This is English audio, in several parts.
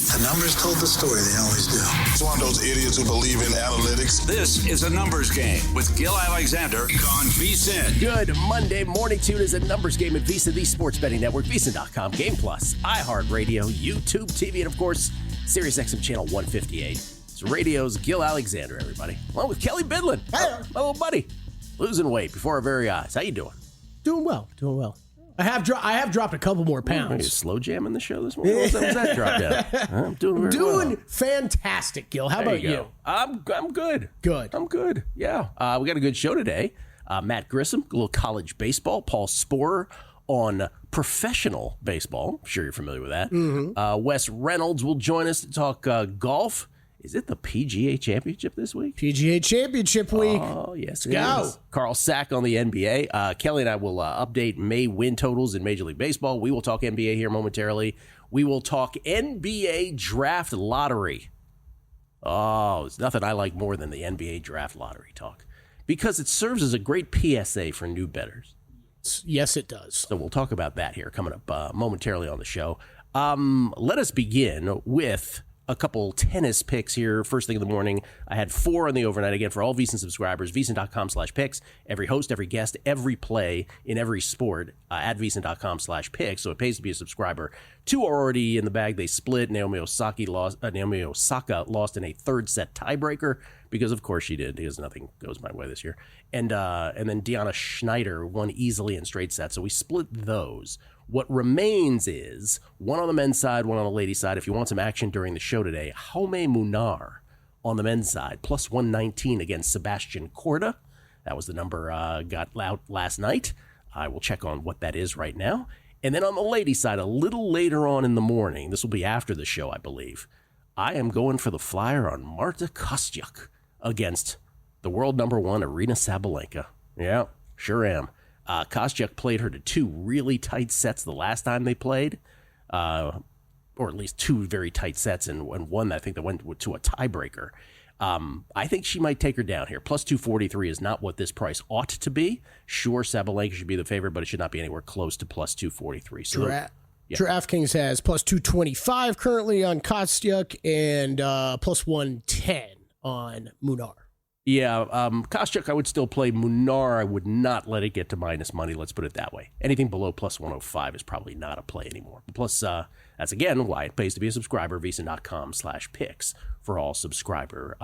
The numbers told the story. They always do. It's one of those idiots who believe in analytics. This is a numbers game with Gill Alexander on VSiN. Good Monday morning. Tune is a numbers game at VSiN, the sports betting network, VSiN.com, Game Plus, iHeartRadio, YouTube TV, and of course, SiriusXM channel 158. It's radio's Gill Alexander, everybody. Along with Kelley Bydlon, my little buddy, losing weight before our very eyes. How you doing? Doing well. I have dropped a couple more Are you pounds. slow jamming the show this morning? What was that drop down? I'm doing very well. Fantastic, Gil. How about you? I'm good. Good. I'm good. Yeah. We got a good show today. Matt Grissom, a little college baseball. Paul Sporer on professional baseball. I'm sure you're familiar with that. Mm-hmm. Wes Reynolds will join us to talk golf. Is it the PGA Championship this week? PGA Championship week. Oh, yes. Go. Carl Sack on the NBA. Kelley and I will update May win totals in Major League Baseball. We will talk NBA here momentarily. We will talk NBA draft lottery. Oh, there's nothing I like more than the NBA draft lottery talk because it serves as a great PSA for new bettors. Yes, it does. So we'll talk about that here coming up momentarily on the show. Let us begin with a couple tennis picks here first thing in the morning. I had 4 on the overnight. Again, for all VSiN subscribers, VSiN.com/picks. Every host, every guest, every play in every sport at VSiN.com/picks. So it pays to be a subscriber. 2 are already in the bag. They split. Naomi Osaka lost in a third set tiebreaker because, of course, she did because nothing goes my way this year. And then Deanna Schneider won easily in straight sets. So we split those. What remains is one on the men's side, one on the ladies' side. If you want some action during the show today, Jaume Munar on the men's side, plus 119 against Sebastian Corda. That was the number got out last night. I will check on what that is right now. And then on the ladies' side, a little later on in the morning, this will be after the show, I believe, I am going for the flyer on Marta Kostyuk against the world number 1, Aryna Sabalenka. Yeah, sure am. Kostyuk played her to 2 really tight sets the last time they played, or at least 2 very tight sets, and one I think that went to a tiebreaker. I think she might take her down here. Plus 243 is not what this price ought to be. Sure, Sabalenka should be the favorite, but it should not be anywhere close to plus 243. So DraftKings has plus 225 currently on Kostyuk and plus 110 on Munar. Yeah, Kostyuk, I would still play. Munar, I would not let it get to minus money. Let's put it that way. Anything below plus 105 is probably not a play anymore. Plus, that's again why it pays to be a subscriber. VSiN.com/picks for all subscriber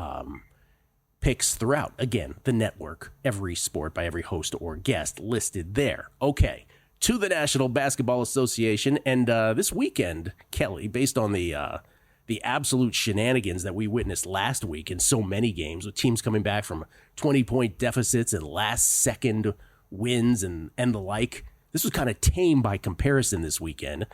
picks throughout. Again, the network, every sport by every host or guest listed there. Okay, to the National Basketball Association, and this weekend, Kelley, based on the absolute shenanigans that we witnessed last week in so many games with teams coming back from 20-point deficits and last-second wins and the like. This was kind of tame by comparison this weekend.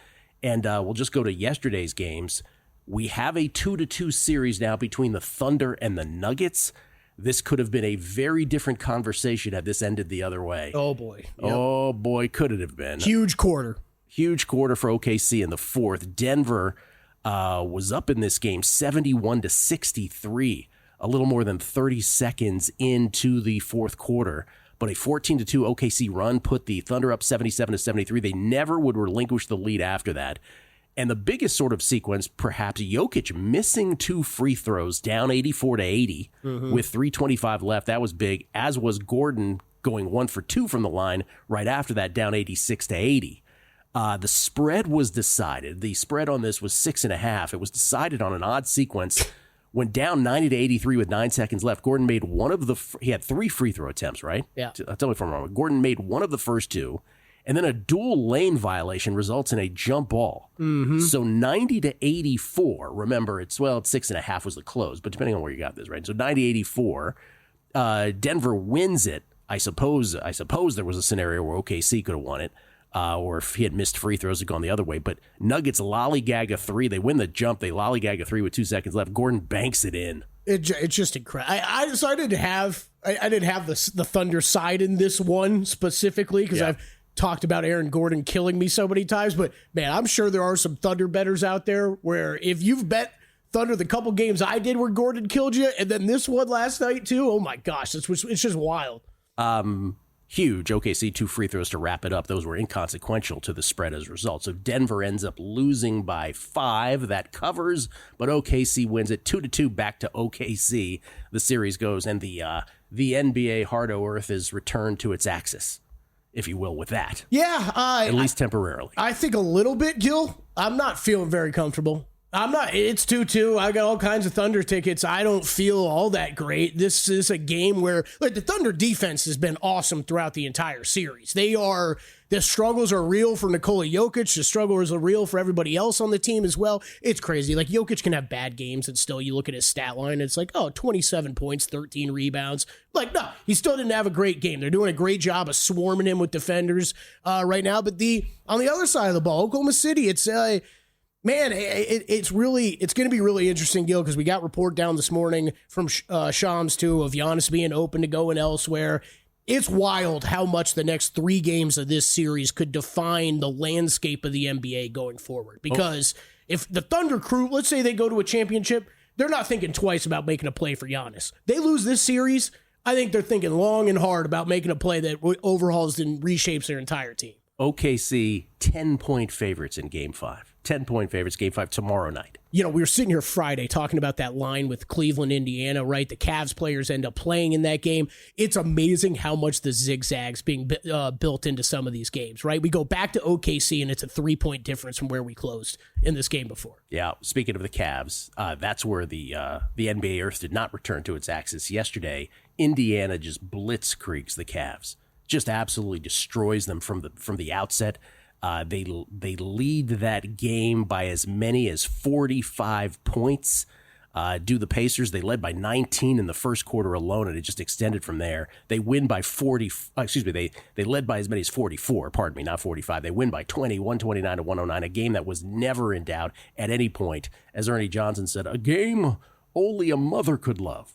And we'll just go to yesterday's games. We have a 2-2 series now between the Thunder and the Nuggets. This could have been a very different conversation had this ended the other way. Oh, boy. Yep. Oh, boy, could it have been. Huge quarter for OKC in the fourth. Denver was up in this game 71-63, a little more than 30 seconds into the fourth quarter. But a 14-2 OKC run put the Thunder up 77-73. They never would relinquish the lead after that. And the biggest sort of sequence, perhaps, Jokic missing 2 free throws, down 84-80 with 3:25 left. That was big, as was Gordon going 1 for 2 from the line right after that, down 86-80. The spread was decided. The spread on this was 6.5. It was decided on an odd sequence. Went down 90-83 with 9 seconds left. Gordon made he had 3 free throw attempts, right? Yeah. Tell me if I'm wrong. Gordon made one of the first 2, and then a dual lane violation results in a jump ball. So 90-84. Remember, it's 6.5 was the close, but depending on where you got this, right? So 90-84. Denver wins it. I suppose there was a scenario where OKC could have won it. Or if he had missed free throws, it had gone the other way. But Nuggets lollygag a 3. They win the jump. They lollygag a 3 with 2 seconds left. Gordon banks it in. It's just incredible. I didn't have the Thunder side in this one specifically because I've talked about Aaron Gordon killing me so many times. But man, I'm sure there are some Thunder bettors out there where if you've bet Thunder the couple games I did where Gordon killed you, and then this one last night too. Oh my gosh, it's just wild. huge. OKC 2 free throws to wrap it up. Those were inconsequential to the spread as a result. So Denver ends up losing by 5. That covers, but OKC wins it 2-2 back to OKC. The series goes, and the NBA Hard O Earth is returned to its axis, if you will, with that. Yeah. At least temporarily. I think a little bit, Gill. I'm not feeling very comfortable. I'm not. It's 2-2. I got all kinds of Thunder tickets. I don't feel all that great. This is a game where the Thunder defense has been awesome throughout the entire series. The struggles are real for Nikola Jokic. The struggles are real for everybody else on the team as well. It's crazy. Like, Jokic can have bad games, and still you look at his stat line, and it's like, 27 points, 13 rebounds. Like, no, he still didn't have a great game. They're doing a great job of swarming him with defenders right now. But on the other side of the ball, Oklahoma City, it's man, it's going to be really interesting, Gil, because we got report down this morning from Shams, too, of Giannis being open to going elsewhere. It's wild how much the next 3 games of this series could define the landscape of the NBA going forward. Because if the Thunder crew, let's say they go to a championship, they're not thinking twice about making a play for Giannis. They lose this series, I think they're thinking long and hard about making a play that overhauls and reshapes their entire team. OKC 10-point favorites in Game 5. 10-point favorites, Game 5 tomorrow night. We were sitting here Friday talking about that line with Cleveland, Indiana, right? The Cavs players end up playing in that game. It's amazing how much the zigzags being built into some of these games, right? We go back to OKC, and it's a 3-point difference from where we closed in this game before. Yeah, speaking of the Cavs, that's where the NBA Earth did not return to its axis yesterday. Indiana just blitzkrieks the Cavs. Just absolutely destroys them from the outset. They lead that game by as many as 45 points. Do the Pacers. They led by 19 in the first quarter alone, and it just extended from there. They win by 40. They led by as many as 44. Pardon me, not 45. They win by 20, 129 to 109. A game that was never in doubt at any point. As Ernie Johnson said, a game only a mother could love.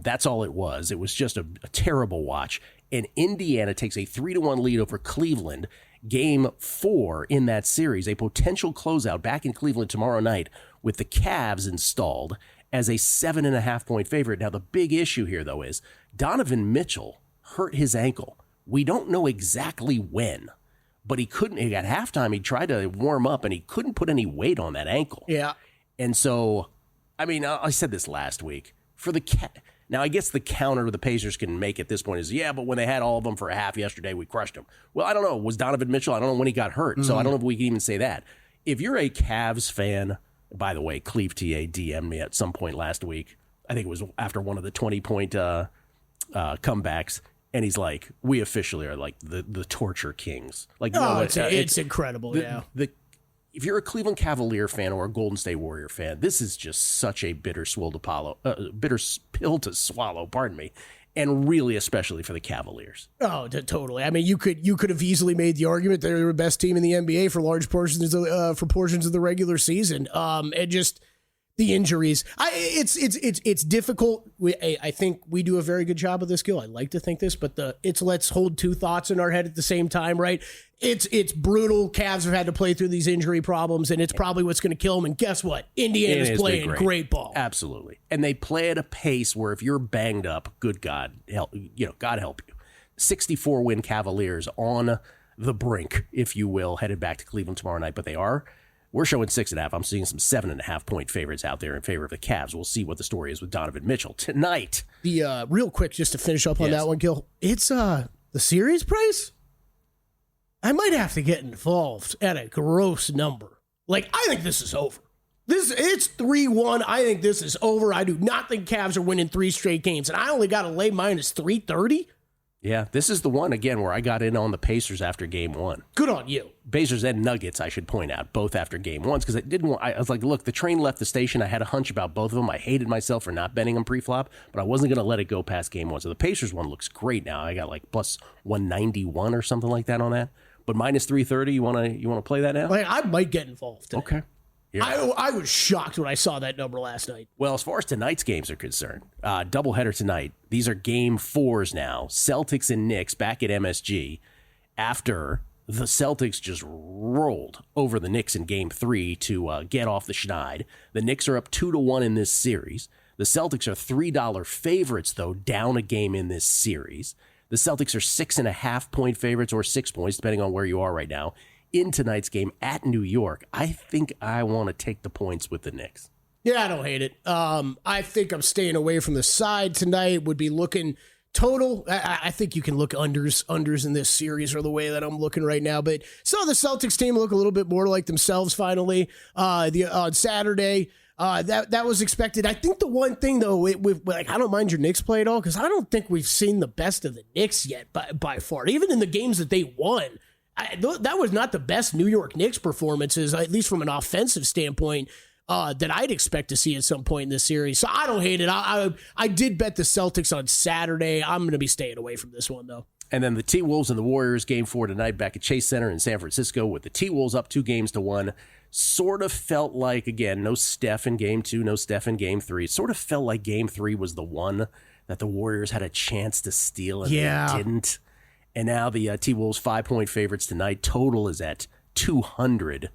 That's all it was. It was just a terrible watch. And Indiana takes a 3-1 lead over Cleveland. Game 4 in that series, a potential closeout back in Cleveland tomorrow night with the Cavs installed as a 7.5-point favorite. Now, the big issue here, though, is Donovan Mitchell hurt his ankle. We don't know exactly when, but at halftime, he tried to warm up, and he couldn't put any weight on that ankle. Yeah. And so, I said this last week. Now, I guess the counter the Pacers can make at this point is, but when they had all of them for a half yesterday, we crushed them. Well, I don't know. Was Donovan Mitchell? I don't know when he got hurt, so I don't know if we can even say that. If you're a Cavs fan, by the way, Cleve TA DM'd me at some point last week. I think it was after one of the 20-point comebacks, and he's like, we officially are like the torture kings. Like, it's incredible, if you're a Cleveland Cavalier fan or a Golden State Warrior fan, this is just such a bitter pill to swallow, pardon me, and really especially for the Cavaliers. Oh, totally. You could have easily made the argument they're the best team in the NBA for large portions of the regular season. And just the injuries, it's difficult. I think we do a very good job of this, Gill. I like to think this, but let's hold 2 thoughts in our head at the same time, right? It's brutal. Cavs have had to play through these injury problems, and it's probably what's going to kill them. And guess what? Indiana's playing great ball. Absolutely. And they play at a pace where if you're banged up, good God, God help you. 64-win Cavaliers on the brink, if you will, headed back to Cleveland tomorrow night. But we're showing 6.5. I'm seeing some 7.5-point favorites out there in favor of the Cavs. We'll see what the story is with Donovan Mitchell tonight. The real quick, just to finish up on that one, Gil, it's the series price. I might have to get involved at a gross number. Like, I think this is over. It's 3-1. I think this is over. I do not think Cavs are winning 3 straight games, and I only got to lay minus 330. Yeah, this is the one, again, where I got in on the Pacers after Game 1. Good on you. Pacers and Nuggets, I should point out, both after Game 1s, because I was like, look, the train left the station. I had a hunch about both of them. I hated myself for not betting them pre-flop, but I wasn't going to let it go past Game 1. So the Pacers one looks great now. I got like plus 191 or something like that on that. But minus 330, you want to play that now? I might get involved today. Okay. Yeah. I was shocked when I saw that number last night. Well, as far as tonight's games are concerned, doubleheader tonight. These are Game 4s now. Celtics and Knicks back at MSG after the Celtics just rolled over the Knicks in Game 3 to get off the schneid. The Knicks are up 2-1 in this series. The Celtics are $3 favorites, though, down a game in this series. The Celtics are 6.5-point favorites or 6 points, depending on where you are right now, in tonight's game at New York. I think I want to take the points with the Knicks. Yeah, I don't hate it. I think I'm staying away from the side tonight. Would be looking total. I think you can look unders in this series or the way that I'm looking right now. But saw the Celtics team look a little bit more like themselves finally on Saturday. That was expected. I think the one thing though, I don't mind your Knicks play at all because I don't think we've seen the best of the Knicks yet by far. Even in the games that they won, that was not the best New York Knicks performances, at least from an offensive standpoint, that I'd expect to see at some point in this series. So I don't hate it. I did bet the Celtics on Saturday. I'm going to be staying away from this one though. And then the T-Wolves and the Warriors, game 4 tonight back at Chase Center in San Francisco with the T-Wolves up 2-1. Sort of felt like, again, no Steph in game 2, no Steph in game 3. It sort of felt like game 3 was the one that the Warriors had a chance to steal and they didn't. And now the T-Wolves 5-point favorites tonight. Total is at 200.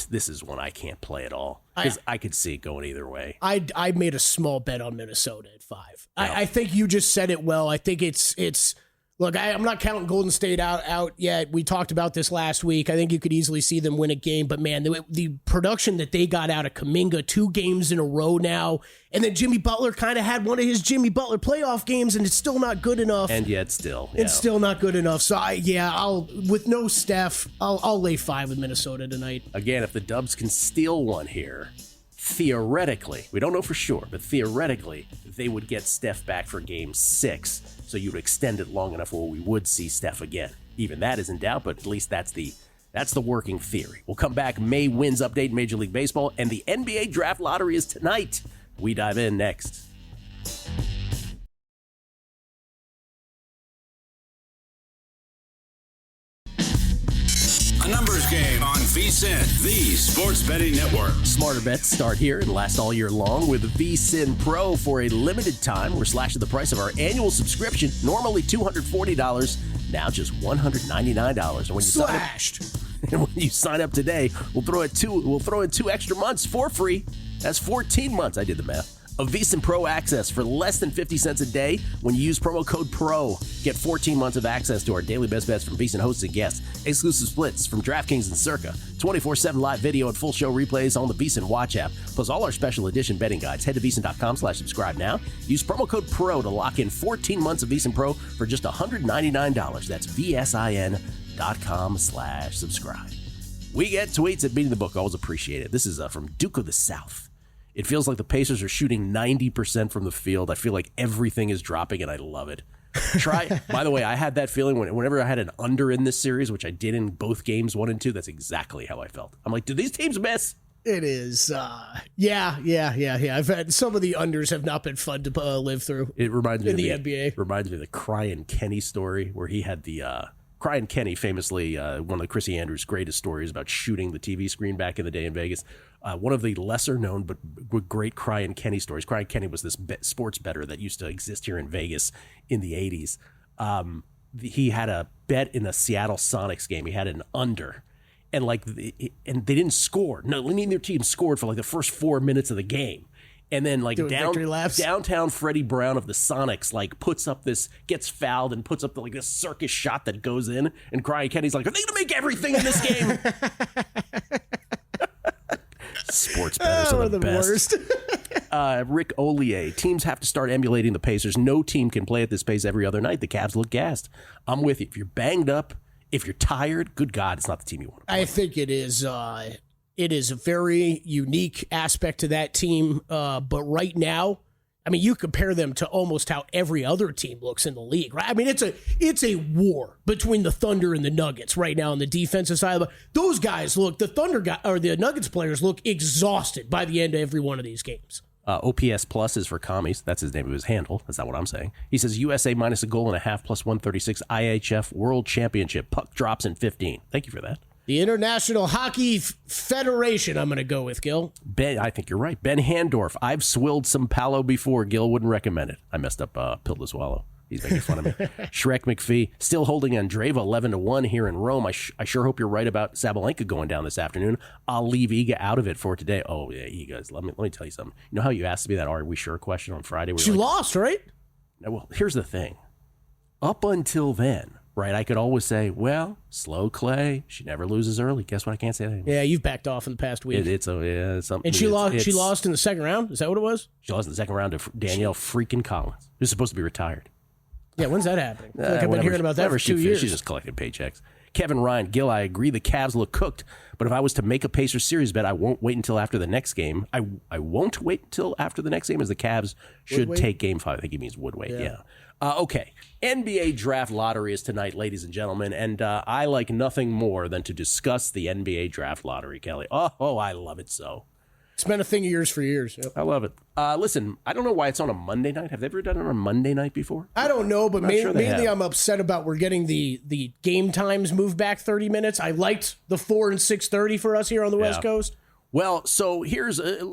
This is one I can't play at all because I could see it going either way. I made a small bet on Minnesota at 5. Yeah. I think you just said it well. I think it's look, I'm not counting Golden State out yet. We talked about this last week. I think you could easily see them win a game, but man, the production that they got out of Kuminga 2 games in a row now, and then Jimmy Butler kind of had one of his Jimmy Butler playoff games, and it's still not good enough. And yet still. It's still not good enough. So, I'll with no Steph, I'll lay 5 with Minnesota tonight. Again, if the Dubs can steal one here, theoretically, we don't know for sure, but theoretically, they would get Steph back for game 6. So you would extend it long enough where we would see Steph again. Even that is in doubt, but at least that's the working theory. We'll come back. May wins update in Major League Baseball, and the NBA draft lottery is tonight. We dive in next. A numbers game on VSiN, the sports betting network. Smarter bets start here and last all year long with VSiN Pro. For a limited time, we're slashing the price of our annual subscription, normally $240, now just $199. And when you sign up today, we'll throw in 2 extra months for free. That's 14 months. I did the math. Of VSiN Pro access for less than 50 cents a day when you use promo code PRO. Get 14 months of access to our daily best bets from VSiN hosts and guests, exclusive splits from DraftKings and Circa, 24/7 live video and full show replays on the VSiN Watch app, plus all our special edition betting guides. Head to VSiN.com/subscribe now. Use promo code PRO to lock in 14 months of VSiN Pro for just $199. That's VSIN.com/subscribe. We get tweets at Beating the Book. Always appreciate it. This is from Duke of the South. It feels like the Pacers are shooting 90% from the field. I feel like everything is dropping, and I love it. By the way, I had that feeling whenever I had an under in this series, which I did in both games 1 and 2. That's exactly how I felt. I'm like, do these teams miss? It is. Yeah. I've had some of the unders have not been fun to live through. It reminds me in the NBA. Reminds me of the Cryan Kenny story where he had the Cryan Kenny, famously one of Chrissy Andrews' greatest stories about shooting the TV screen back in the day in Vegas. One of the lesser known but great Cryan Kenny stories. Cryan Kenny was this sports bettor that used to exist here in Vegas in the 80s. He had a bet in a Seattle Sonics game. He had an under. And they didn't score. No, neither team scored for like the first 4 minutes of the game. And then downtown Freddie Brown of the Sonics gets fouled and puts up this circus shot that goes in. And Cryan Kenny's like, are they going to make everything in this game? Sports bettors are the best. Worst. Rick Ollier, teams have to start emulating the Pacers. No team can play at this pace every other night. The Cavs look gassed. I'm with you. If you're banged up, if you're tired, good God, it's not the team you want to play. I think it is. It is a very unique aspect to that team. But right now, I mean, you compare them to almost how every other team looks in the league, right? I mean, it's a war between the Thunder and the Nuggets right now on the defensive side. Those guys look, the Nuggets players look exhausted by the end of every one of these games. OPS plus is for Commies. That's his name of his handle. That's not what I'm saying. He says USA minus a goal and a half plus 136 IHF World Championship. Puck drops in 15. Thank you for that. The International Hockey Federation, I'm going to go with, Gill. Ben, I think you're right. Ben Handorf. I've swilled some Palo before. Gill wouldn't recommend it. I messed up pill to swallow. He's making fun of me. Shrek McPhee still holding Andreeva 11-1 here in Rome. I sure hope you're right about Sabalenka going down this afternoon. I'll leave Iga out of it for today. Oh, yeah, Iga. Let me tell you something. You know how you asked me that "Are we sure?" question on Friday? She lost, right? Now, well, here's the thing. Up until then, right, I could always say, well, slow Clay. She never loses early. Guess what? I can't say that anymore. Yeah, you've backed off in the past week. It's something. And she lost in the second round? Is that what it was? She lost in the second round to Danielle freaking Collins, who's supposed to be retired. Yeah, when's that happening? I feel like I've been hearing about that for 2 years. She's just collecting paychecks. Kevin Ryan, Gill, I agree the Cavs look cooked, but if I was to make a Pacers series bet, I won't wait until after the next game. I won't wait until after the next game, as the Cavs should take Game 5. I think he means would wait, yeah. Okay, NBA Draft Lottery is tonight, ladies and gentlemen, and I like nothing more than to discuss the NBA Draft Lottery, Kelley. Oh, I love it so. It's been a thing of yours for years. Yep. I love it. Listen, I don't know why it's on a Monday night. Have they ever done it on a Monday night before? I don't know, but mainly I'm upset about we're getting the game times moved back 30 minutes. I liked the 4 and 6:30 for us here on the West Coast. Well, so here's a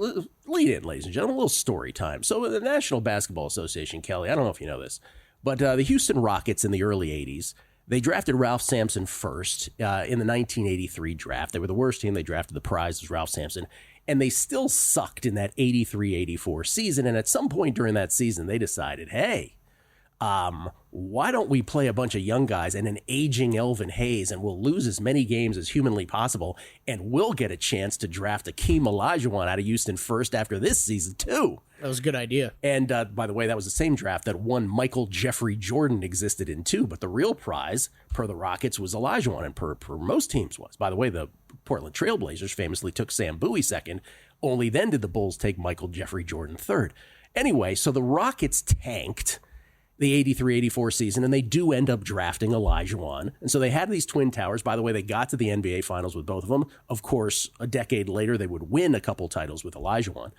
lead in, ladies and gentlemen, a little story time. So the National Basketball Association, Kelley, I don't know if you know this, but the Houston Rockets in the early 80s, they drafted Ralph Sampson first in the 1983 draft. They were the worst team. They drafted the prize was Ralph Sampson. And they still sucked in that 83-84 season. And at some point during that season, they decided, hey, why don't we play a bunch of young guys and an aging Elvin Hayes, and we'll lose as many games as humanly possible, and we'll get a chance to draft Akeem Olajuwon out of Houston first after this season, too. That was a good idea. And by the way, that was the same draft that one Michael Jeffrey Jordan existed in, too. But the real prize, per the Rockets, was Olajuwon, and per most teams was. By the way, the Portland Trailblazers famously took Sam Bowie second. Only then did the Bulls take Michael Jeffrey Jordan third. Anyway, so the Rockets tanked the 83-84 season, and they do end up drafting Olajuwon. And so they had these twin towers. By the way, they got to the NBA Finals with both of them. Of course, a decade later, they would win a couple titles with Olajuwon.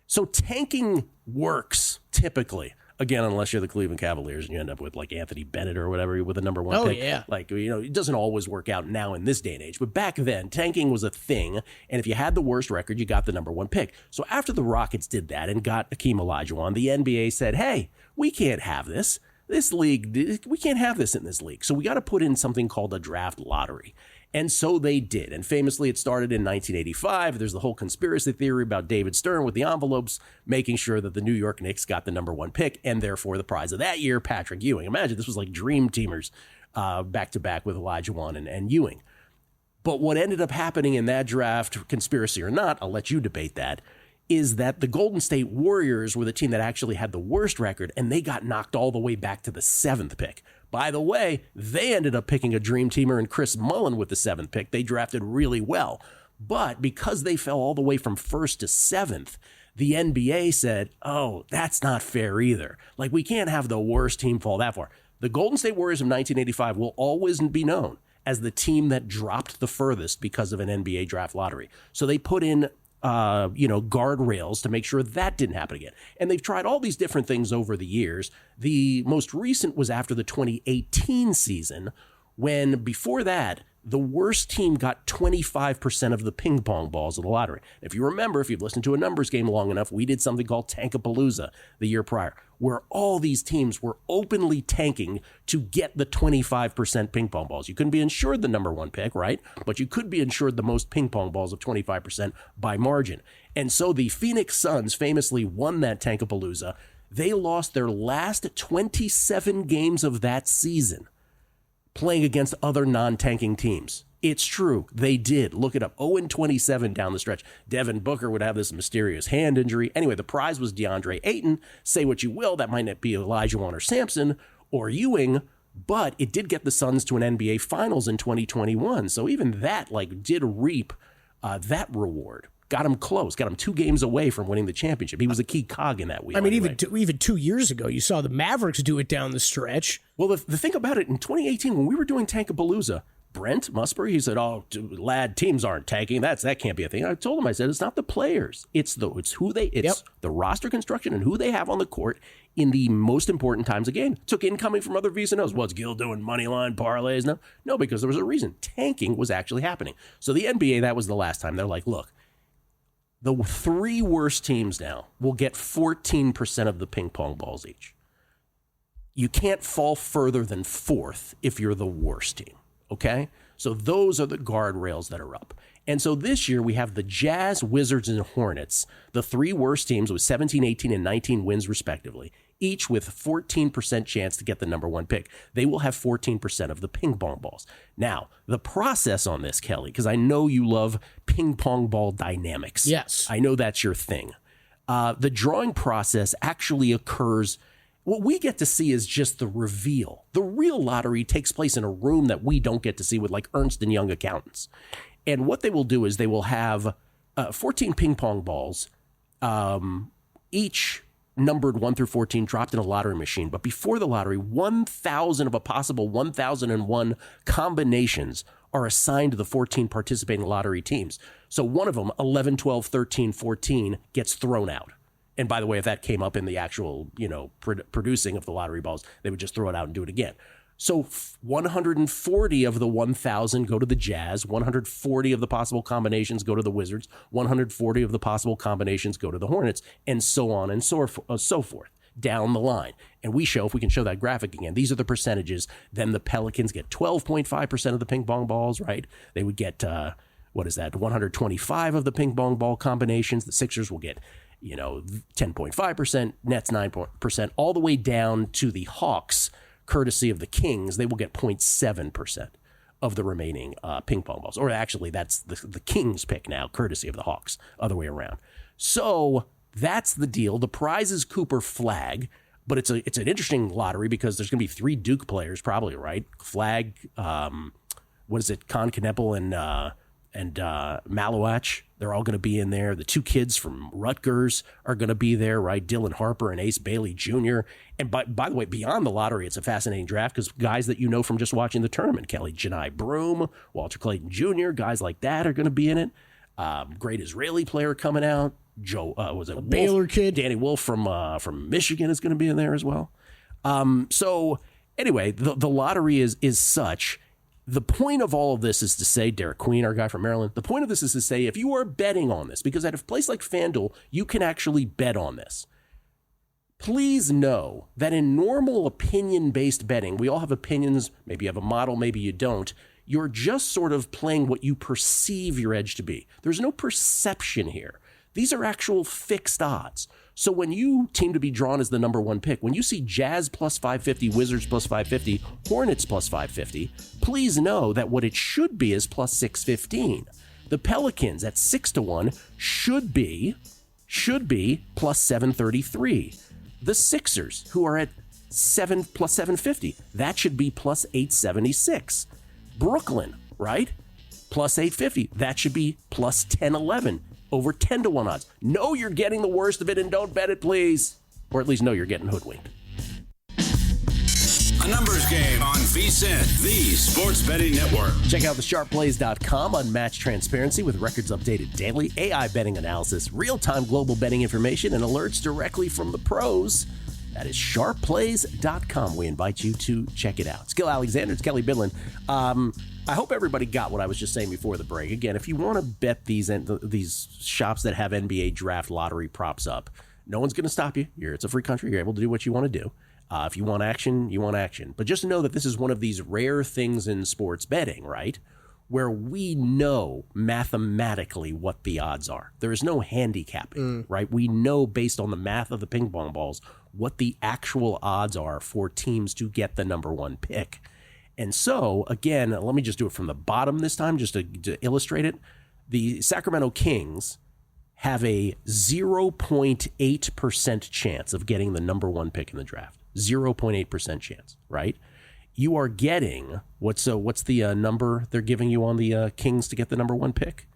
So tanking works typically. Again, unless you're the Cleveland Cavaliers and you end up with like Anthony Bennett or whatever with a number one pick. Yeah. Like, it doesn't always work out now in this day and age. But back then, tanking was a thing. And if you had the worst record, you got the number one pick. So after the Rockets did that and got Akeem Olajuwon, the NBA said, hey, we can't have this. This league, we can't have this in this league. So we got to put in something called a draft lottery. And so they did. And famously, it started in 1985. There's the whole conspiracy theory about David Stern with the envelopes, making sure that the New York Knicks got the number one pick, and therefore the prize of that year, Patrick Ewing. Imagine this was like dream teamers back-to-back with Olajuwon and Ewing. But what ended up happening in that draft, conspiracy or not, I'll let you debate that, is that the Golden State Warriors were the team that actually had the worst record, and they got knocked all the way back to the 7th pick. By the way, they ended up picking a dream teamer in Chris Mullin with the 7th pick. They drafted really well. But because they fell all the way from 1st to 7th, the NBA said, oh, that's not fair either. Like, we can't have the worst team fall that far. The Golden State Warriors of 1985 will always be known as the team that dropped the furthest because of an NBA draft lottery. So they put in guardrails to make sure that didn't happen again. And they've tried all these different things over the years. The most recent was after the 2018 season, when before that, the worst team got 25% of the ping pong balls of the lottery. If you remember, if you've listened to a numbers game long enough, we did something called Tankapalooza the year prior, where all these teams were openly tanking to get the 25% ping pong balls. You couldn't be insured the number one pick, right? But you could be insured the most ping pong balls of 25% by margin. And so the Phoenix Suns famously won that Tankapalooza. They lost their last 27 games of that season playing against other non-tanking teams. It's true. They did. Look it up. 0-27 down the stretch. Devin Booker would have this mysterious hand injury. Anyway, the prize was DeAndre Ayton. Say what you will, that might not be Olajuwon or Sampson or Ewing, but it did get the Suns to an NBA Finals in 2021. So even that did reap that reward. Got him close. Got him 2 games away from winning the championship. He was a key cog in that wheel. I mean, even 2 years ago, you saw the Mavericks do it down the stretch. Well, the thing about it, in 2018, when we were doing Tankapalooza, Brent Musbury, he said, oh, lad, teams aren't tanking. That can't be a thing. I told him, I said, it's not the players. It's the roster construction and who they have on the court in the most important times of game. Took incoming from other VSNOs. What's Gill doing? Money line parlays? No, because there was a reason. Tanking was actually happening. So the NBA, that was the last time. They're like, look, the 3 worst teams now will get 14% of the ping pong balls each. You can't fall further than 4th if you're the worst team, okay? So those are the guardrails that are up. And so this year we have the Jazz, Wizards, and Hornets, the three worst teams with 17, 18, and 19 wins respectively, each with 14% chance to get the number one pick. They will have 14% of the ping pong balls. Now, the process on this, Kelley, because I know you love ping pong ball dynamics. Yes. I know that's your thing. The drawing process actually occurs. What we get to see is just the reveal. The real lottery takes place in a room that we don't get to see with like Ernst & Young accountants. And what they will do is they will have 14 ping pong balls, each numbered 1 through 14, dropped in a lottery machine. But before the lottery, 1,000 of a possible 1,001 combinations are assigned to the 14 participating lottery teams. So one of them, 11, 12, 13, 14, gets thrown out. And by the way, if that came up in the actual, producing of the lottery balls, they would just throw it out and do it again. So 140 of the 1,000 go to the Jazz, 140 of the possible combinations go to the Wizards, 140 of the possible combinations go to the Hornets, and so on and so forth down the line. And we show, if we can show that graphic again, these are the percentages. Then the Pelicans get 12.5% of the ping pong balls, right? They would get, 125 of the ping pong ball combinations. The Sixers will get 10.5%, Nets 9%, all the way down to the Hawks, courtesy of the Kings. They will get 0.7% of the remaining ping pong balls. Or actually, that's the Kings pick now, courtesy of the Hawks, other way around. So that's the deal. The prize is Cooper Flag, but it's an interesting lottery because there's going to be 3 Duke players probably, right? Flag, Con Kneppel and Malowach, they're all going to be in there. The 2 kids from Rutgers are going to be there, right? Dylan Harper and Ace Bailey Jr. And by the way, beyond the lottery, it's a fascinating draft because guys that you know from just watching the tournament, Kelley, Janai Broom, Walter Clayton Jr., guys like that are going to be in it. Great Israeli player coming out. Joe, Baylor kid? Danny Wolf from Michigan is going to be in there as well. So anyway, the lottery is such. The point of all of this is to say, Derek Queen, our guy from Maryland, the point of this is to say, if you are betting on this, because at a place like FanDuel, you can actually bet on this. Please know that in normal opinion-based betting, we all have opinions, maybe you have a model, maybe you don't. You're just sort of playing what you perceive your edge to be. There's no perception here. These are actual fixed odds. So when you team to be drawn as the number one pick, when you see Jazz plus 550, Wizards plus 550, Hornets plus 550, please know that what it should be is plus 615. The Pelicans at 6-1 should be plus 733. The Sixers, who are at plus 750, that should be plus 876. Brooklyn, right? Plus 850, that should be plus 1011. Over 10-1 odds. Know you're getting the worst of it and don't bet it, please. Or at least know you're getting hoodwinked. A numbers game on VSiN, the sports betting network. Check out thesharpplays.com. Unmatched transparency with records updated daily, AI betting analysis, real-time global betting information, and alerts directly from the pros. That is sharpplays.com. We invite you to check it out. It's Gill Alexander. It's Kelley Bydlon. I hope everybody got what I was just saying before the break. Again, if you want to bet these shops that have NBA draft lottery props up, no one's going to stop you. It's a free country. You're able to do what you want to do. If you want action, you want action. But just know that this is one of these rare things in sports betting, right? Where we know mathematically what the odds are. There is no handicapping, right? We know based on the math of the ping pong balls what the actual odds are for teams to get the number one pick. And so, again, let me just do it from the bottom this time just to illustrate it. The Sacramento Kings have a 0.8% chance of getting the number one pick in the draft. 0.8% chance, right? You are getting, what's the number they're giving you on the Kings to get the number one pick?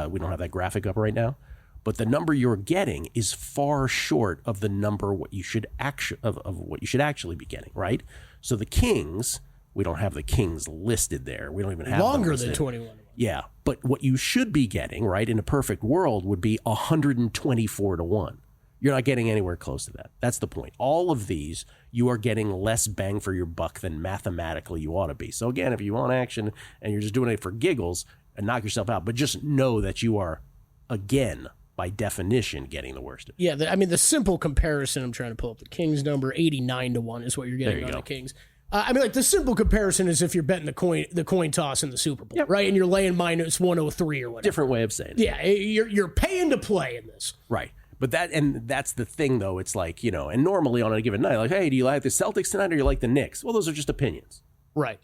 We don't have that graphic up right now. But the number you're getting is far short of the number what you should actually be getting, right? So the Kings, we don't have the Kings listed there. We don't even have longer than 21. Yeah, but what you should be getting, right, in a perfect world would be 124-1. You're not getting anywhere close to that. That's the point. All of these, you are getting less bang for your buck than mathematically you ought to be. So again, if you want action and you're just doing it for giggles, and knock yourself out, but just know that you are, again, by definition, getting the worst of it. Yeah, the simple comparison I'm trying to pull up, the Kings number 89-1 is what you're getting on the Kings. I mean, like the simple comparison is if you're betting the coin toss in the Super Bowl, right? And you're laying minus 103 or whatever. Different way of saying it. Yeah, you're paying to play in this. Right. But that's the thing, though. It's like, and normally on a given night, like, hey, do you like the Celtics tonight or you like the Knicks? Well, those are just opinions. Right.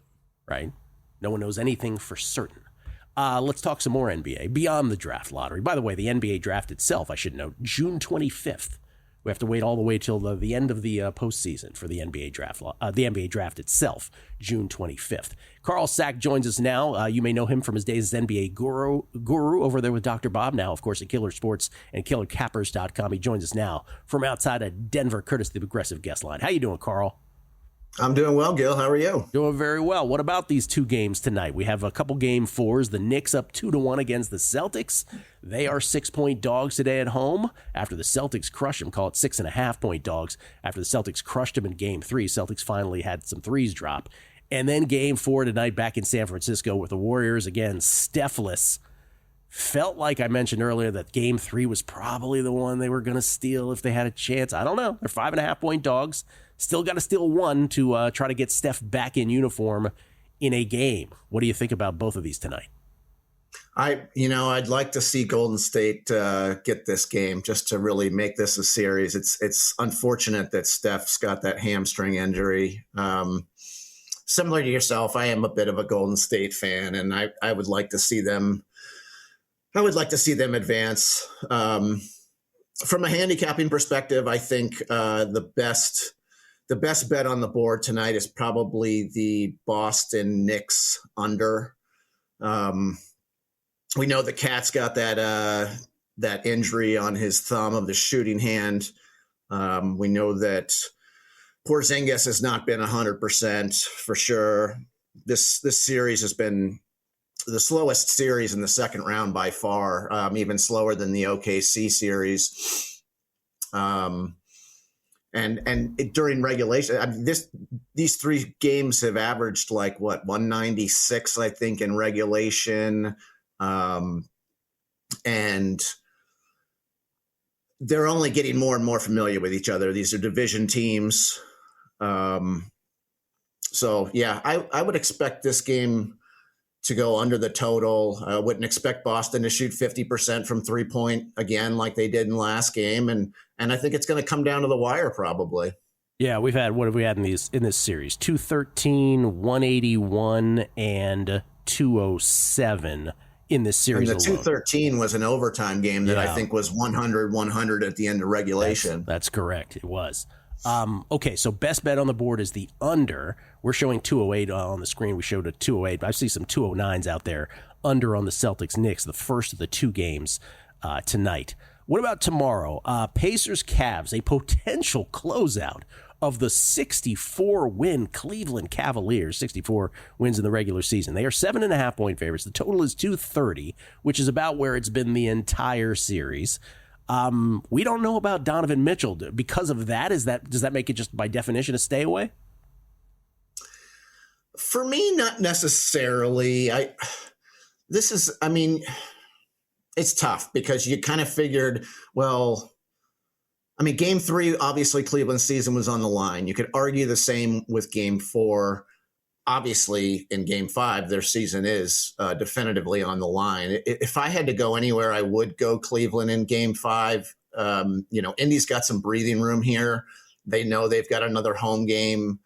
Right? No one knows anything for certain. Let's talk some more NBA beyond the draft lottery. By the way, the NBA draft itself, I should note, June 25th. We have to wait all the way till the end of the postseason for the NBA draft. The NBA draft itself, June 25th. Carl Sack joins us now. You may know him from his days as NBA guru over there with Dr. Bob. Now, of course, at Killer Sports and KillerCappers.com. He joins us now from outside of Denver, courtesy of the Progressive Guest Line. How you doing, Carl? I'm doing well, Gill. How are you? Doing very well. What about these two games tonight? We have a couple game fours. The Knicks up 2-1 against the Celtics. They are 6-point dogs today at home after the Celtics crushed them. Call it 6.5-point dogs after the Celtics crushed them in game 3. Celtics finally had some threes drop. And then game 4 tonight back in San Francisco with the Warriors again, Stephless. Felt like I mentioned earlier that game 3 was probably the one they were going to steal if they had a chance. I don't know. They're 5.5-point dogs. Still got to steal one to try to get Steph back in uniform in a game. What do you think about both of these tonight? I'd like to see Golden State get this game just to really make this a series. It's unfortunate that Steph's got that hamstring injury. Similar to yourself, I am a bit of a Golden State fan, and I would like to see them. I would like to see them advance. From a handicapping perspective, I think the best bet on the board tonight is probably the Boston Knicks under. We know the Cat's got that injury on his thumb of the shooting hand. We know that Porzingis has not been 100% for sure. This series has been the slowest series in the second round by far, even slower than the OKC series. And during regulation, these 3 games have averaged 196, I think, in regulation. And they're only getting more and more familiar with each other. These are division teams. So yeah, I would expect this game to go under the total. I wouldn't expect Boston to shoot 50% from 3-point again, like they did in last game. And I think it's going to come down to the wire probably. Yeah, what have we had in this series? 213, 181, and 207 in this series. And the 213 was an overtime game that I think was 100 at the end of regulation. That's correct. It was. Okay, so best bet on the board is the under. We're showing 208 on the screen. We showed a 208. I see some 209s out there. Under on the Celtics Knicks, the first of the 2 games tonight. What about tomorrow? Pacers Cavs, a potential closeout of the 64-win Cleveland Cavaliers. 64 wins in the regular season. They are 7.5-point favorites. The total is 230, which is about where it's been the entire series. We don't know about Donovan Mitchell. Because of that, does that make it just by definition a stay away? For me, not necessarily. It's tough because you kind of figured, game 3, obviously Cleveland's season was on the line. You could argue the same with game 4. Obviously, in game 5, their season is definitively on the line. If I had to go anywhere, I would go Cleveland in game 5. Indy's got some breathing room here. They know they've got another home game.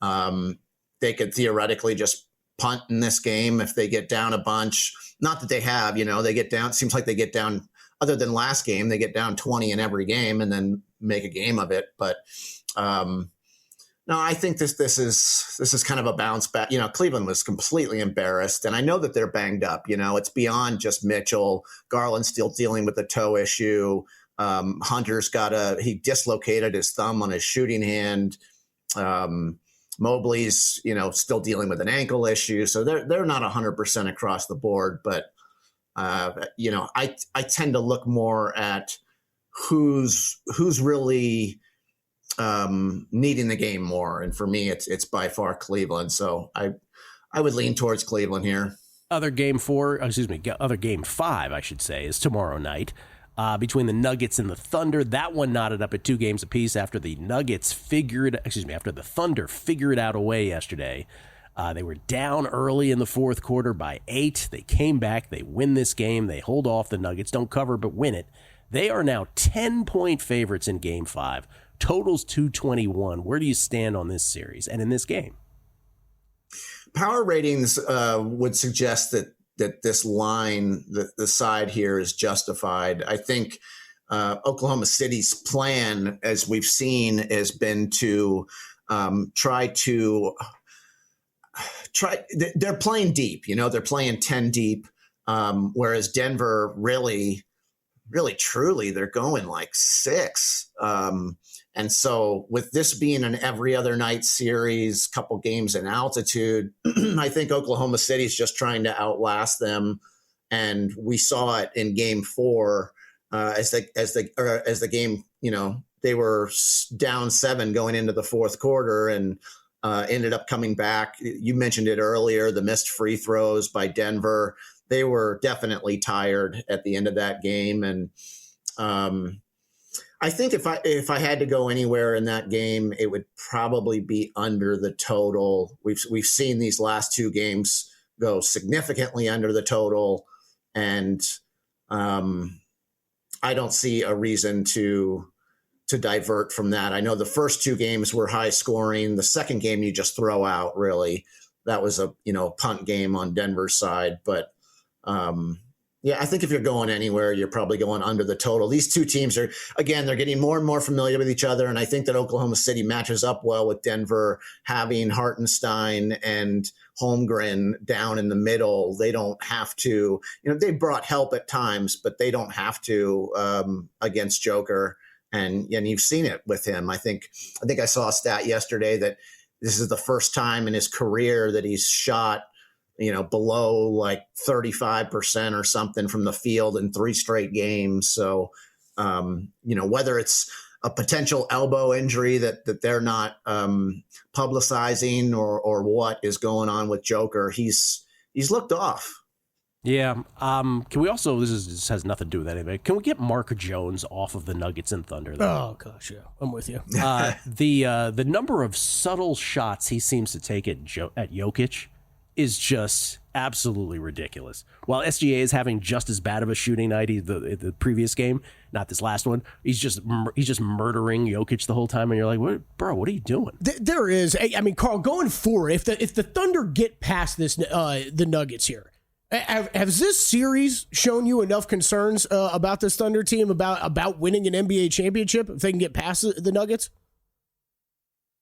They could theoretically just punt in this game if they get down a bunch. Not that they have, they get down. It seems like they get down, other than last game, they get down 20 in every game and then make a game of it. But no, I think this is kind of a bounce back. Cleveland was completely embarrassed, and I know that they're banged up. It's beyond just Mitchell. Garland's still dealing with the toe issue. Hunter's he dislocated his thumb on his shooting hand. Mobley's, still dealing with an ankle issue. So they're not 100% across the board, but I tend to look more at who's really needing the game more. And for me, it's by far Cleveland. So I would lean towards Cleveland here. Other game 5, I should say, is tomorrow night. between the Nuggets and the Thunder. That one knotted up at 2 games apiece after the Thunder figured out a way yesterday. They were down early in the fourth quarter by 8. They came back. They win this game. They hold off the Nuggets. Don't cover, but win it. They are now 10-point favorites in Game 5. Totals 221. Where do you stand on this series and in this game? Power ratings would suggest that this line, the side here, is justified. I think Oklahoma City's plan, as we've seen, has been to try. They're playing deep. They're playing 10 deep, whereas Denver really, truly, they're going like 6. And so with this being an every other night series, couple games in altitude, I think Oklahoma City is just trying to outlast them. And we saw it in Game 4 as the game, they were down 7 going into the fourth quarter and ended up coming back. You mentioned it earlier, the missed free throws by Denver. They were definitely tired at the end of that game. And I think if I had to go anywhere in that game, it would probably be under the total. We've seen these last 2 games go significantly under the total, and I don't see a reason to divert from that. I know the first 2 games were high scoring. The second game you just throw out, really. That was a punt game on Denver's side, but yeah, I think if you're going anywhere, you're probably going under the total. These 2 teams they're getting more and more familiar with each other. And I think that Oklahoma City matches up well with Denver, having Hartenstein and Holmgren down in the middle. They don't have to, they brought help at times, but they don't have to against Joker. And you've seen it with him. I think I saw a stat yesterday that this is the first time in his career that he's shot below like 35% or something from the field in 3 straight games. So, whether it's a potential elbow injury that they're not publicizing or what is going on with Joker, he's looked off. Yeah. Can we also, this has nothing to do with anything. Can we get Mark Jones off of the Nuggets and Thunder? Oh gosh, yeah, I'm with you. The number of subtle shots he seems to take at Jokic is just absolutely ridiculous. While SGA is having just as bad of a shooting night, the previous game, not this last one, he's just murdering Jokic the whole time, and you're like, what are you doing? There is, I mean, Carl, going forward, if the Thunder get past this, the Nuggets here, has this series shown you enough concerns about this Thunder team about winning an NBA championship if they can get past the Nuggets?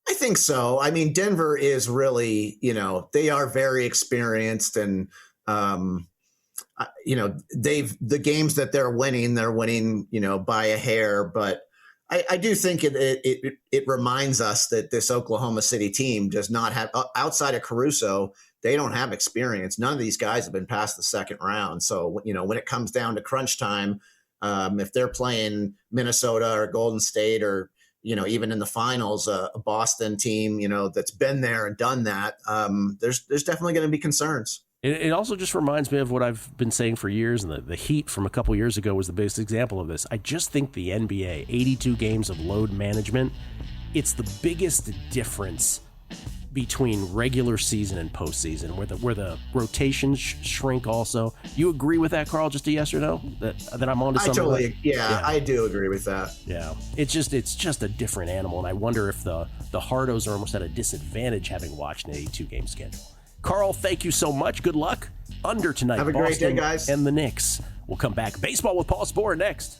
I think so. I mean, Denver is really, they are very experienced, and the games that they're winning, by a hair. But I do think it reminds us that this Oklahoma City team does not have, outside of Caruso, they don't have experience. None of these guys have been past the second round. So, when it comes down to crunch time, if they're playing Minnesota or Golden State or even in the finals, a Boston team, that's been there and done that, there's definitely going to be concerns. It also just reminds me of what I've been saying for years, and the Heat from a couple years ago was the biggest example of this. I just think the NBA, 82 games of load management, it's the biggest difference between regular season and postseason, where the rotations shrink. Also, you agree with that, Carl? Just a yes or no? That I'm onto something. I do agree with that. Yeah, it's just a different animal, and I wonder if the Hardos are almost at a disadvantage having watched an 82 game schedule. Carl, thank you so much. Good luck under tonight. Have a Boston great day, guys. And the Knicks. We'll come back. Baseball with Paul Sporer next.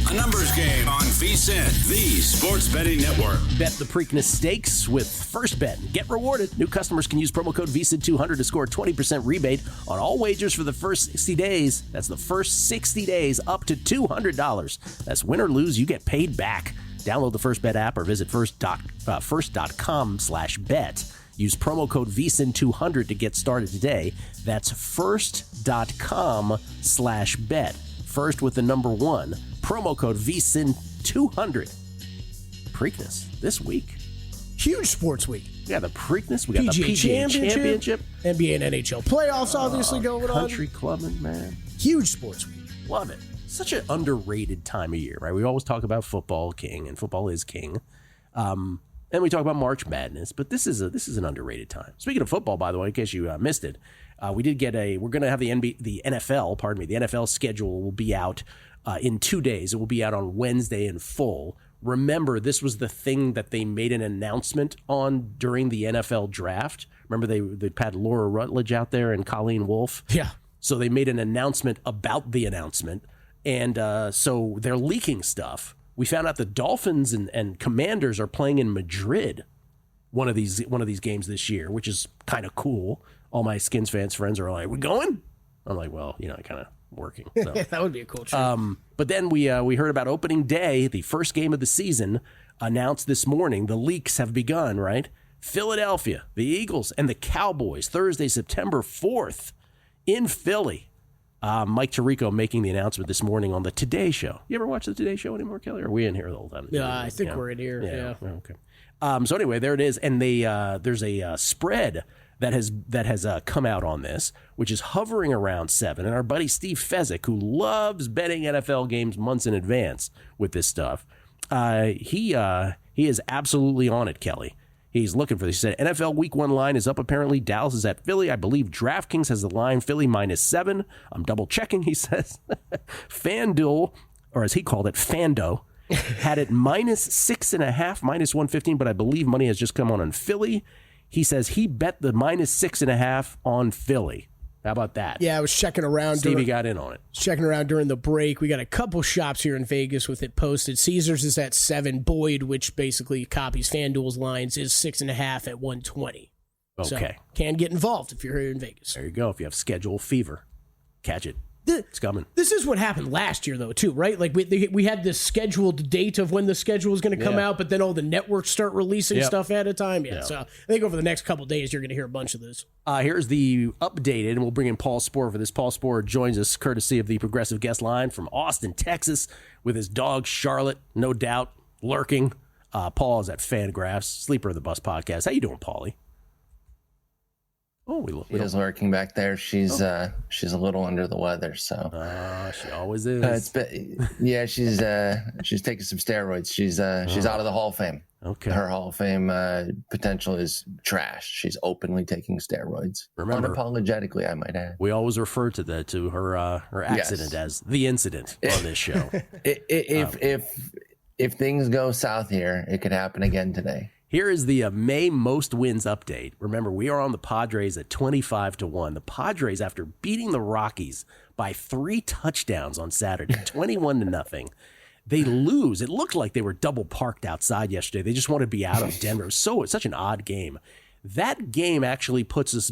A numbers game on VSiN, the sports betting network. Bet the Preakness Stakes with First Bet. Get rewarded. New customers can use promo code VSiN200 to score a 20% rebate on all wagers for the first 60 days. That's the first 60 days up to $200. That's win or lose, you get paid back. Download the First Bet app or visit first.com/bet. Use promo code VSiN200 to get started today. That's first.com/bet. First with the number 1. Promo code VSiN200. Preakness this week. Huge sports week. We got the Preakness. We got PGA the PGA Championship. NBA and NHL playoffs obviously going on. Country clubbing, man. Huge sports week. Love it. Such an underrated time of year, right? We always talk about football king, and football is king. And we talk about March Madness, but this is an underrated time. Speaking of football, by the way, in case you missed it, we're going to have the NFL. Pardon me. The NFL schedule will be out in 2 days. It will be out on Wednesday in full. Remember, this was the thing that they made an announcement on during the NFL draft. Remember, they had Laura Rutledge out there and Colleen Wolfe. Yeah. So they made an announcement about the announcement, and so they're leaking stuff. We found out the Dolphins and Commanders are playing in Madrid one of these games this year, which is kind of cool. All my Skins fans friends are like, "We going?" I'm like, "Well, kind of working." So. That would be a cool trip. But then we heard about opening day, the first game of the season, announced this morning. The leaks have begun, right? Philadelphia, the Eagles, and the Cowboys, Thursday, September 4th in Philly. Mike Tirico making the announcement this morning on the Today Show. You ever watch the Today Show anymore, Kelly? Or are we in here the whole time? Yeah, I think we're in here. Yeah. Okay. So anyway, there it is, and there's a spread that has come out on this, which is hovering around 7. And our buddy Steve Fezzik, who loves betting NFL games months in advance with this stuff, he is absolutely on it, Kelly. He's looking for this. He said, NFL Week 1 line is up apparently. Dallas is at Philly. I believe DraftKings has the line Philly -7. I'm double checking, he says. FanDuel, or as he called it, Fando, had it -6.5, -115, but I believe money has just come on Philly. He says he bet the -6.5 on Philly. How about that? Yeah, I was checking around. Stevie got in on it. Checking around during the break. We got a couple shops here in Vegas with it posted. Caesars is at 7. Boyd, which basically copies FanDuel's lines, is 6.5 at 120. Okay. So, can get involved if you're here in Vegas. There you go. If you have schedule fever, catch it. It's coming. This is what happened last year, though, too, right? Like, we had this scheduled date of when the schedule was going to come out, but then all the networks start releasing stuff at a time. Yeah, so I think over the next couple of days, you're going to hear a bunch of this. Here's the updated, and we'll bring in Paul Sporer for this. Paul Sporer joins us courtesy of the Progressive Guest Line from Austin, Texas, with his dog, Charlotte, no doubt, lurking. Paul is at Fangraphs, Sleeper of the Bus podcast. How you doing, Paulie? Oh, she is lurking back there. She's a little under the weather, so she always is. She's taking some steroids. She's out of the Hall of Fame. Okay, her Hall of Fame potential is trash. She's openly taking steroids, unapologetically, I might add. We always refer to her accident as the incident on this show. If things go south here, it could happen again today. Here is the May most wins update. Remember, we are on the Padres at 25-1. The Padres, after beating the Rockies by 3 touchdowns on Saturday, 21-0, they lose. It looked like they were double parked outside yesterday. They just wanted to be out of Denver. It was such an odd game. That game actually puts us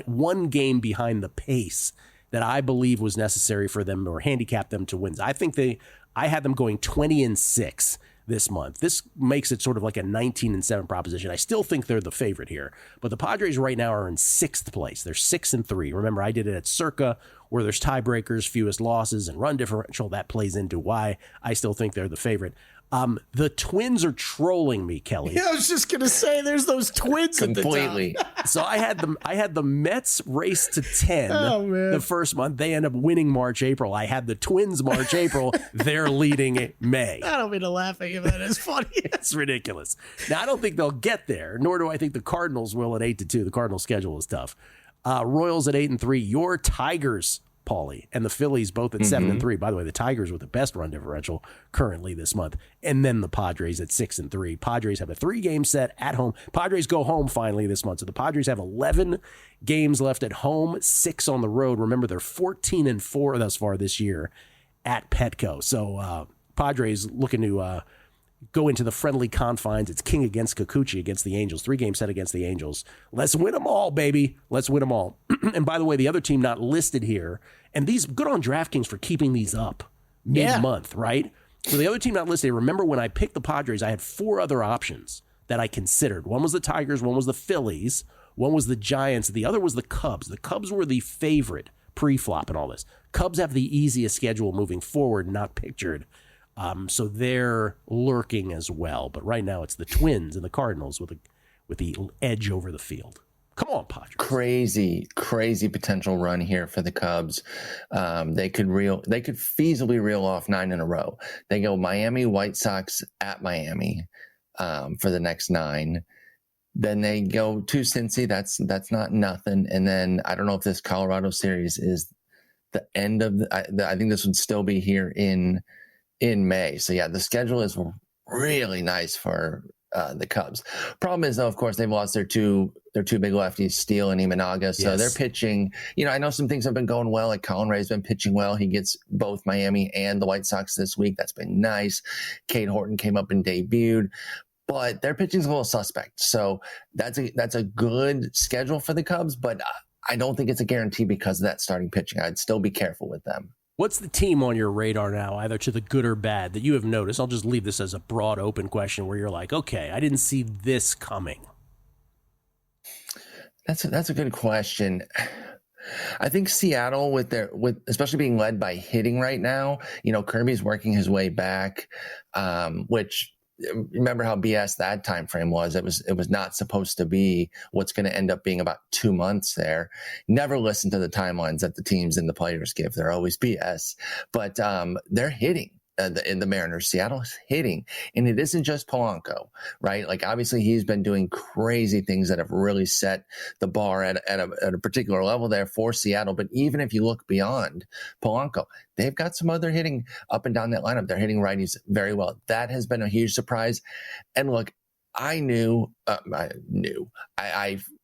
one game behind the pace that I believe was necessary for them or handicap them to wins. I had them going 20-6. This month. This makes it sort of like a 19-7 proposition. I still think they're the favorite here, but the Padres right now are in 6th place. They're 6-3. Remember, I did it at Circa, where there's tiebreakers, fewest losses, and run differential. That plays into why I still think they're the favorite. The Twins are trolling me, Kelly. Yeah, I was just gonna say, there's those Twins completely. At the top. So I had the Mets race to 10 the first month. They end up winning March, April. I had the Twins March, April. They're leading May. I don't mean to laugh at you, but it's funny. It's ridiculous. Now I don't think they'll get there, nor do I think the Cardinals will at 8-2. The Cardinals' schedule is tough. Royals at 8-3. Your Tigers, Paulie, and the Phillies both at 7-3. By the way, the Tigers with the best run differential currently this month. And then the Padres at 6-3. Padres have a 3-game set at home. Padres go home finally this month. So the Padres have 11 games left at home, 6 on the road. Remember, they're 14-4 thus far this year at Petco. So Padres looking to go into the friendly confines. It's king against Kikuchi against the Angels. 3-game set against the Angels. Let's win them all, baby. Let's win them all. And by the way, the other team not listed here, and these, good on DraftKings for keeping these up mid-month, right? So the other team not listed, remember when I picked the Padres, I had 4 other options that I considered. One was the Tigers, one was the Phillies, one was the Giants, the other was the Cubs. The Cubs were the favorite pre-flop and all this. Cubs have the easiest schedule moving forward, not pictured. So they're lurking as well. But right now it's the Twins and the Cardinals with with the edge over the field. Come on, Padres. Crazy potential run here for the Cubs. They could feasibly reel off 9 in a row. They go Miami, White Sox at Miami for the next 9. Then they go to Cincy. That's not nothing. And then I don't know if this Colorado series is the end of I think this would still be here in May. So yeah, the schedule is really nice for the Cubs. Problem is, though, of course, they've lost their two big lefties, Steele and Imanaga. So they're pitching. I know some things have been going well. Like Colin Ray's been pitching well. He gets both Miami and the White Sox this week. That's been nice. Cade Horton came up and debuted. But their pitching's a little suspect. So that's a good schedule for the Cubs, but I don't think it's a guarantee because of that starting pitching. I'd still be careful with them. What's the team on your radar now, either to the good or bad, that you have noticed? I'll just leave this as a broad, open question where you're like, okay, I didn't see this coming. That's a good question. I think Seattle, with especially being led by hitting right now, Kirby's working his way back, which. Remember how BS that time frame was. It was not supposed to be what's going to end up being about 2 months there. Never listen to the timelines that the teams and the players give. They're always BS. But they're hitting in the Mariners. Seattle's hitting. And it isn't just Polanco, right? Like, obviously, he's been doing crazy things that have really set the bar at a particular level there for Seattle. But even if you look beyond Polanco, they've got some other hitting up and down that lineup. They're hitting righties very well. That has been a huge surprise. And look, I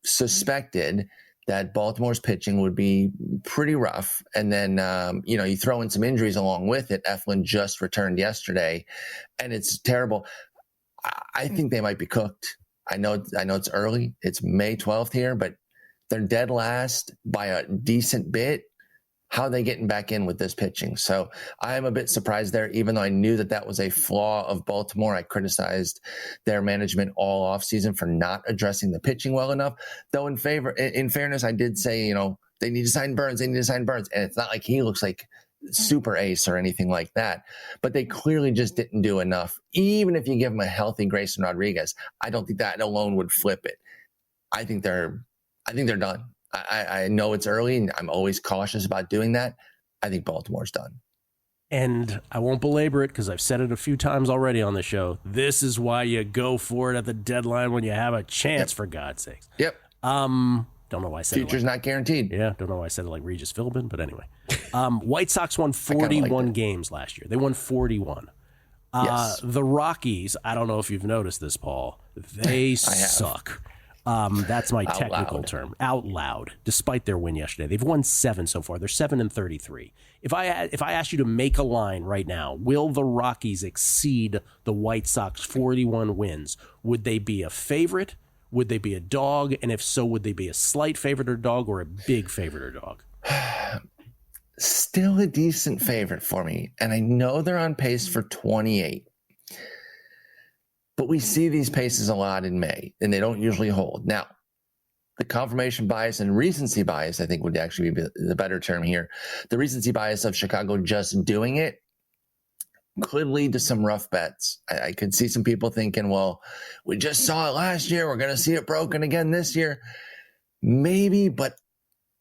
suspected that Baltimore's pitching would be pretty rough. And then, you throw in some injuries along with it. Eflin just returned yesterday, and it's terrible. I think they might be cooked. I know it's early. It's May 12th here, but they're dead last by a decent bit. How are they getting back in with this pitching? So I am a bit surprised there, even though I knew that was a flaw of Baltimore. I criticized their management all offseason for not addressing the pitching well enough. Though in fairness, I did say, they need to sign Burns. And it's not like he looks like super ace or anything like that. But they clearly just didn't do enough. Even if you give him a healthy Grayson Rodriguez, I don't think that alone would flip it. I think they're done. I know it's early, and I'm always cautious about doing that. I think Baltimore's done. And I won't belabor it because I've said it a few times already on the show. This is why you go for it at the deadline when you have a chance, for God's sakes. Yep. Don't know why I said Future's not guaranteed. Yeah, don't know why I said it like Regis Philbin, but anyway. White Sox won 41 games last year. They won 41. Yes. The Rockies, I don't know if you've noticed this, Paul. They suck. That's my technical term. Out loud, despite their win yesterday. They've won 7 so far. They're 7-33. If I asked you to make a line right now, will the Rockies exceed the White Sox 41 wins? Would they be a favorite? Would they be a dog? And if so, would they be a slight favorite or dog or a big favorite or dog? Still a decent favorite for me. And I know they're on pace for 28. But we see these paces a lot in May, and they don't usually hold. Now, the confirmation bias and recency bias, I think, would actually be the better term here. The recency bias of Chicago just doing it could lead to some rough bets. I could see some people thinking, well, we just saw it last year. We're going to see it broken again this year. Maybe, but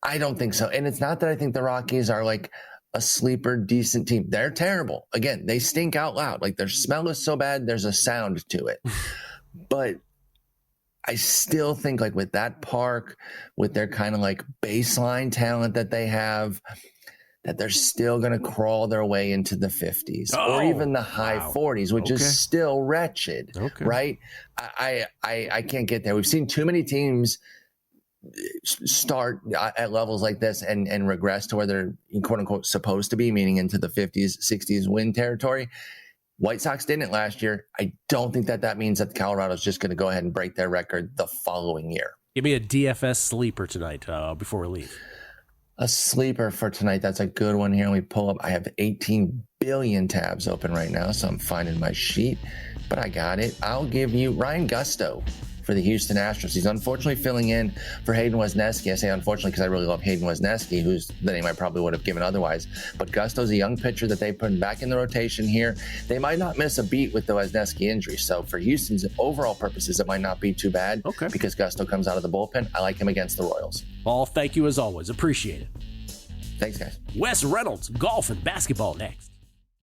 I don't think so. And it's not that I think the Rockies are like a sleeper, decent team. They're terrible. Again, they stink out loud. Like, their smell is so bad, there's a sound to it. But I still think, like, with that park, with their kind of like baseline talent that they have, that they're still going to crawl their way into the 50s or even the high 40s, which is still wretched, right? I can't get there. We've seen too many teams start at levels like this and regress to where they're quote unquote supposed to be, meaning into the 50s, 60s win territory. White Sox didn't last year. I don't think that means that Colorado's just going to go ahead and break their record the following year. Give me a DFS sleeper tonight before we leave. A sleeper for tonight. That's a good one here. We pull up. I have 18 billion tabs open right now, so I'm finding my sheet, but I got it. I'll give you Ryan Gusto for the Houston Astros. He's unfortunately filling in for Hayden Wesneski. I say unfortunately because I really love Hayden Wesneski, who's the name I probably would have given otherwise. But Gusto's a young pitcher that they put back in the rotation here. They might not miss a beat with the Wesneski injury. So for Houston's overall purposes, it might not be too bad because Gusto comes out of the bullpen. I like him against the Royals. Paul, thank you as always. Appreciate it. Thanks, guys. Wes Reynolds, golf and basketball next.